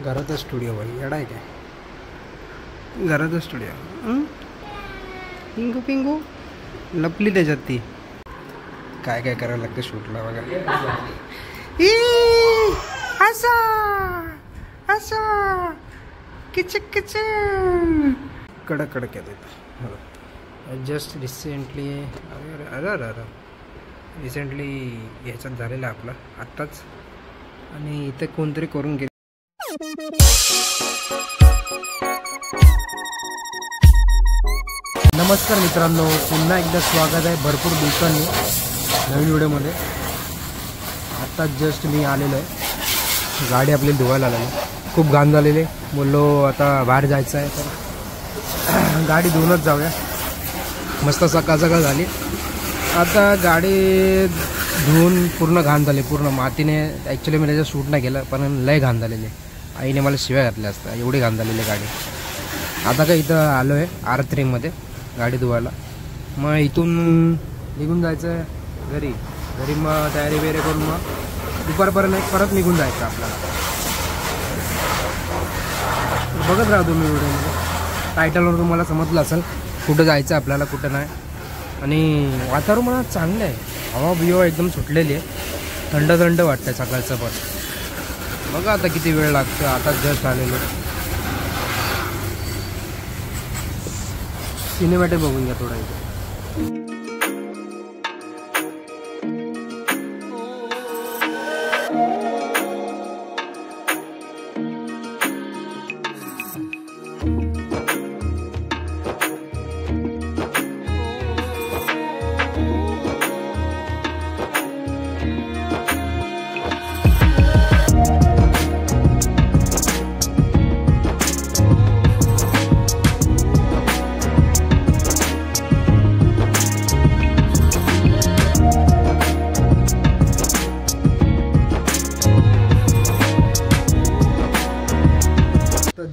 घरातच स्टुडिओ भाई येडा आहे काय घरातच स्टुडिओ पिंगू पिंगू लपली त्याच्यात ती काय काय करायला लागतं शूटला बघा असा असा किचक किचन कडक कडक येत जस्ट रिसेंटली अरे अरे अरे रिसेंटली ह्याच्यात झालेलं आहे आपलं आत्ताच आणि इथे कोणतरी करून गेले नमस्कार मित्रांनो पुन्हा एकदा स्वागत आहे भरपूर दिवसांनी नवीन व्हिडिओमध्ये आत्ताच जस्ट मी आलेलो आहे गाडी आपली धुवायला आलेली खूप घाण झालेली बोललो आता बाहेर जायचं आहे तर गाडी धुवूनच जाऊया मस्त सकाळ सकाळ झाली आता गाडी धुवून पूर्ण घाण झाली पूर्ण मातीने ॲक्च्युली मी त्याचं शूट नाही केलं पण लय घाण झालेली आईने मला शिव्या घातल्या असतात एवढी घाण झालेली गाडी आता काय इथं आलो आहे R3मध्ये गाडी धुवायला मग इथून निघून जायचं आहे घरी घरी मग तयारी वगैरे करून मग दुपारपर्यंत परत निघून जायचं आपल्याला बघत राहा तुम्ही व्हिडिओमध्ये टायटलवर तुम्हाला समजलं असेल कुठं जायचं आपल्याला कुठं नाही आणि वातावरण मला चांगलं आहे हवा बिवा एकदम सुटलेली आहे थंड थंड वाटतं सकाळचं पण बघा आता किती वेळ लागतो आता जस्ट आलेलो सिनेमॅटिक बघून घ्या थोडा इथे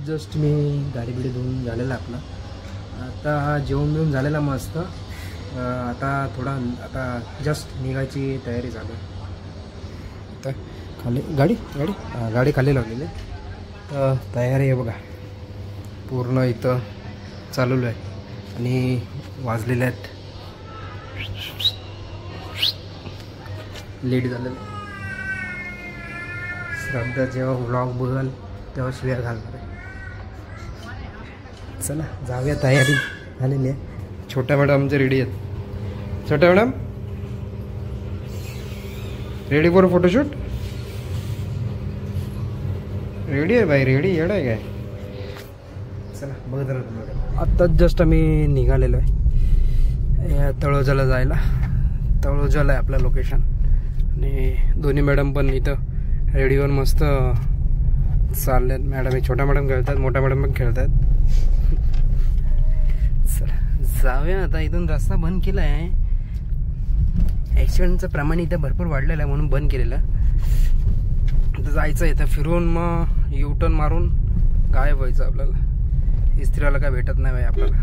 जस्ट मी गाडी बिडी धुवून झालेला आपला आता जेवण बिवून झालेला मस्त आता थोडा आता जस्ट निघायची तयारी झाली आता खाली गाडी गाडी गाडी खाली लावलेली तर तयारी आहे बघा पूर्ण इथं चालवलं आहे आणि वाजलेले आहेत लेट झालेलं श्रद्धा जेव्हा व्लॉग बघाल तेव्हा शिव्या घालणार आहे चला जाऊया तयारी झालेली आहे छोट्या मॅडम आमच्या रेडी आहेत छोट्या madam ready for photoshoot ready आहे बाई रेडी येड आहे काय चला बघत राहा तुम्हाला आत्ताच जस्ट आम्ही निघालेलो आहे तळोजाला जायला तळोजाला आहे आपलं लोकेशन आणि दोन्ही मॅडम पण इथं रेडी होऊन मस्त चालले आहेत मॅडम छोट्या मॅडम खेळतात मोठ्या मॅडम पण खेळतात जाऊया आता इथून रस्ता बंद केला आहे ॲक्सिडेंटचं प्रमाण इथं भरपूर वाढलेलं आहे म्हणून बंद केलेलं आता जायचं इथं फिरून मग U-टर्न मारून गायब व्हायचं आपल्याला इस्त्रीला काय भेटत नाही बाई आपल्याला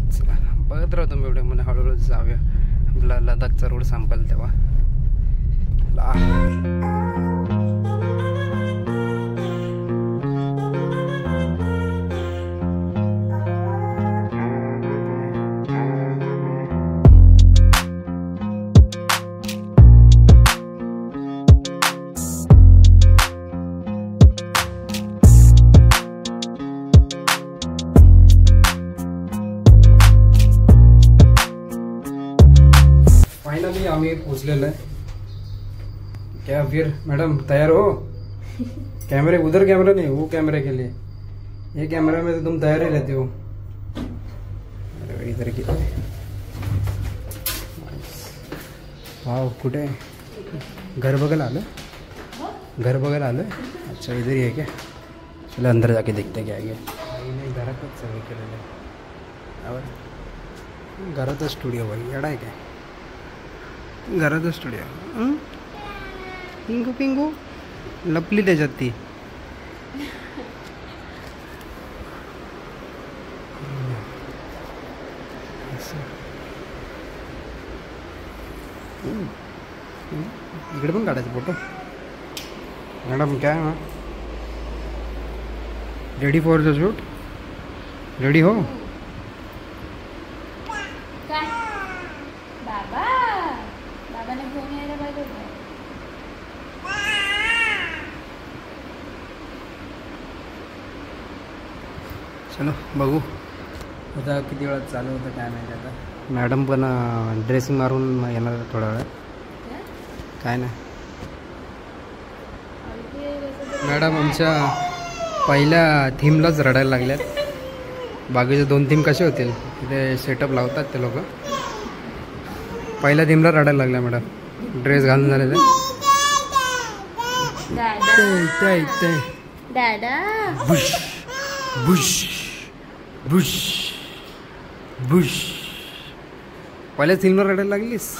चला बघत राहतो मी एवढे म्हणजे हळूहळू जाऊया आपला लडाखचा रोड संपेल तेव्हा फाइनली आम्ही पोचलेलो आहे क्या फिर मैडम तैयार हो कैमरे उधर कैमरा नहीं वो कैमरे के लिए ये कैमरा में तो तुम तैयार ही रहते हो अरे इधर की वाह कुठे घर बघायला आलं घर बघायला आलं अच्छा इधर ही है क्या चलो अंदर जाके देखते क्या है नहीं घरातच सगळं केलेलं आहे घरातच स्टुडिओ भाई येडा आहे काय घरातच स्टुडिओ पिंगू पिंगू लपली त्याच्यात ती इकडे पण काढायचं फोटो मॅडम काय ना ready for the shoot? Ready हो? काय बाबा बाबाने घेऊन यायला पाहिजे होतं. चलो बघू आता किती वेळात चालू होतं काय माहिती आता. मॅडम पण ड्रेसिंग मारून येणार थोडा वेळ. काय नाही मॅडम आमच्या पहिल्या थीमलाच रडायला लागल्यात. बाकीचे 2 थीम कसे होतील तिथे सेटअप लावतात ते लोक. पहिल्या थीमला रडायला लागल्या मॅडम. ड्रेस घालून झाले ते दादा बुश बुश बुश बुश. पहिल्या थीमला रडायला लागलीस.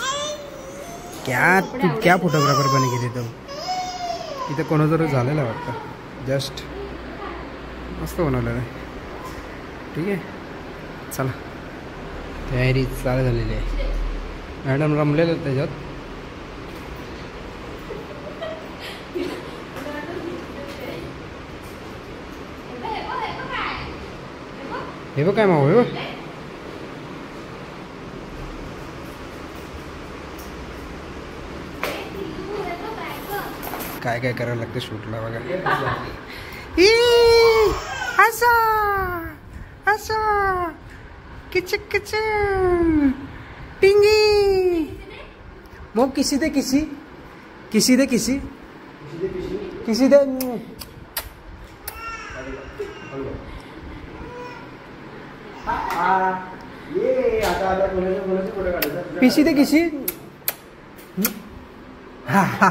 तू क्या फोटोग्राफर बने गेली तो. इथं कोणाचं झालेलं आहे वाटतं. जस्ट मस्त बनवलेलं आहे. ठीक आहे चला तयारी चालू झालेली आहे. मॅडम रमलेलं त्याच्यात. हे बघ काय माऊ. हे बघ काय काय करायला लागतं शूटला बघा. असा असा किचक किचन टिंगी मग किसी दे किसी किसी दे किसी किसी दे पिशी दे किसी. हा हा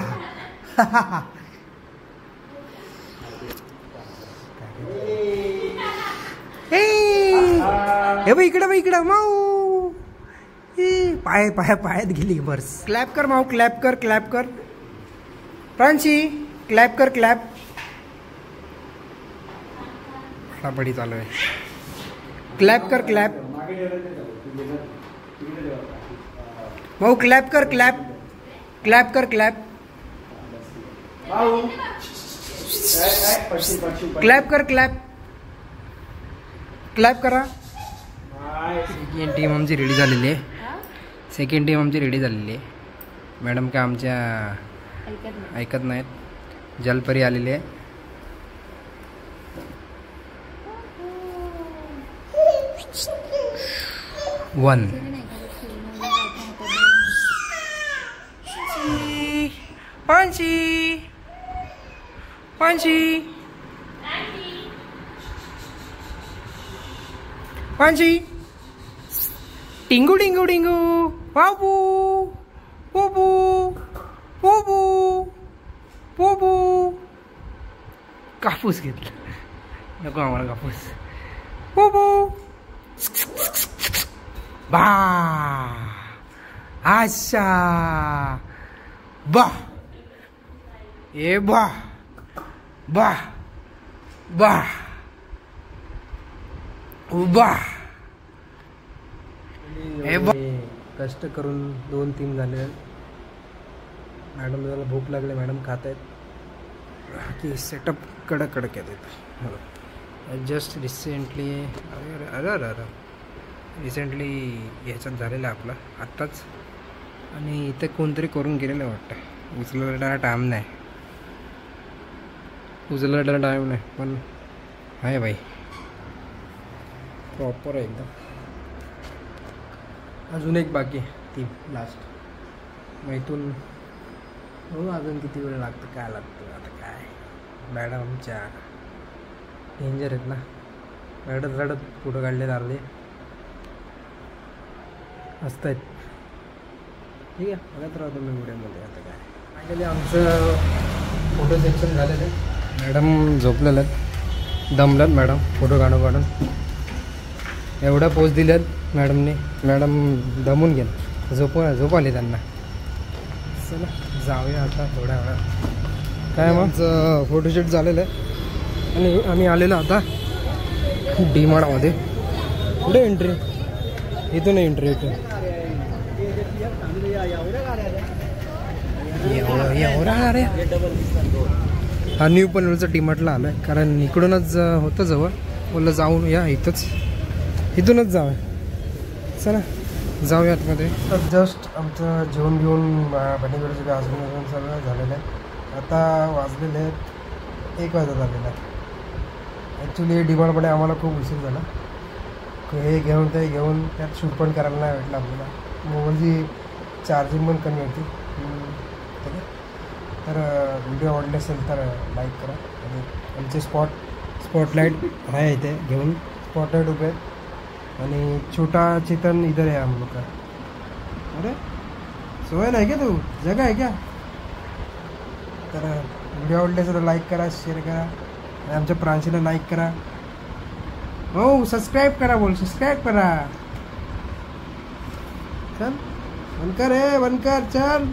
हे बघ इकडं माऊ. पायात गेली बर्स. क्लॅप कर माऊ. क्लॅप कर प्रांशी. क्लॅप कर क्लॅप. बडी चालू आहे. क्लॅप कर क्लॅप माऊ. क्लॅप कर क्लॅप कर क्लॅप. क्लॅप कर क्लॅप करा. सेकंड टीम आमची रेडी झालेली आहे. मॅडम काय आमच्या ऐकत नाहीत. जलपरी आलेली आहे. वन पांची टिंगू टिंगू टिंगू. बाबू बाबू बाबू बाबू. कापूस घेतला. नको आम्हाला कापूस. बाबू बा आशा बा. ए बा बा बा उबा. कष्ट करून 2 थीम झाले. मॅडम जरा भूक लागले. मॅडम खात आहेत की सेटअप कडक येत. जस्ट रिसेंटली ह्याच्यात झालेलं आपलं आत्ताच. आणि इथे कोणतरी करून गेलेलं वाटतं. उचलायला टाईम नाही पण आहे बाई प्रॉपर आहे एकदम. अजून एक बाकी थीम लास्ट. मग इथून हो अजून किती वेळ लागतं काय लागतं आता काय. मॅडम आमच्या डेंजर आहेत ना. रडत फोटो काढले अर्धे असत आहेत. ठीक आहे बघत राहतो मी व्हिडिओमध्ये. आता काय फायनली आमचं फोटो सेक्शन झालेलं आहे. मॅडम झोपलेलं आहेत. दमल्यात मॅडम फोटो काढून. एवढा पोज दिल्यात मॅडमने. मॅडम दमून गेलं. झोप आली त्यांना. चला जाऊया आता थोड्या वेळा. काय मग फोटोशूट झालेलं आहे. आणि आम्ही आलेलो आता डीमार्टमध्ये. कुठे एंट्री? इथून एंट्री. इथून एवढा अरे हा न्यू पनवेलचा डीमार्टला आलो आहे, कारण इकडूनच होतं जवळ. बोललं जाऊन या, इथूनच जाऊ. चला जाऊया आतमध्ये. तर जस्ट आमचं जेवण घेऊन बहिणीकडे सगळं अजून सगळं झालेलं आहे. आता वाजलेले आहेत 1 वाजता झालेला आहे. ॲक्च्युली डीमार्टमध्ये आम्हाला खूप उशीर झाला. हे घेऊन ते घेऊन त्यात शूट पण करायला नाही भेटलं आपल्याला. मोबाईलची चार्जिंग पण कमी होती. तर व्हिडिओ आवडले असेल तर लाईक करा. आणि आमचे स्पॉटलाईट आहे इथे घेऊन. स्पॉटलाईट उभे आहेत. आणि छोटा चेतन इधर आहे. हम लोग का. अरे सोय नाही का तू, जगा आहे क्या? तर व्हिडिओ आवडले असेल तर लाईक करा, शेअर करा. आणि आमच्या प्रांशीला लाईक करा. हो सबस्क्राईब करा, सबस्क्राईब करा. चल बनकर चल.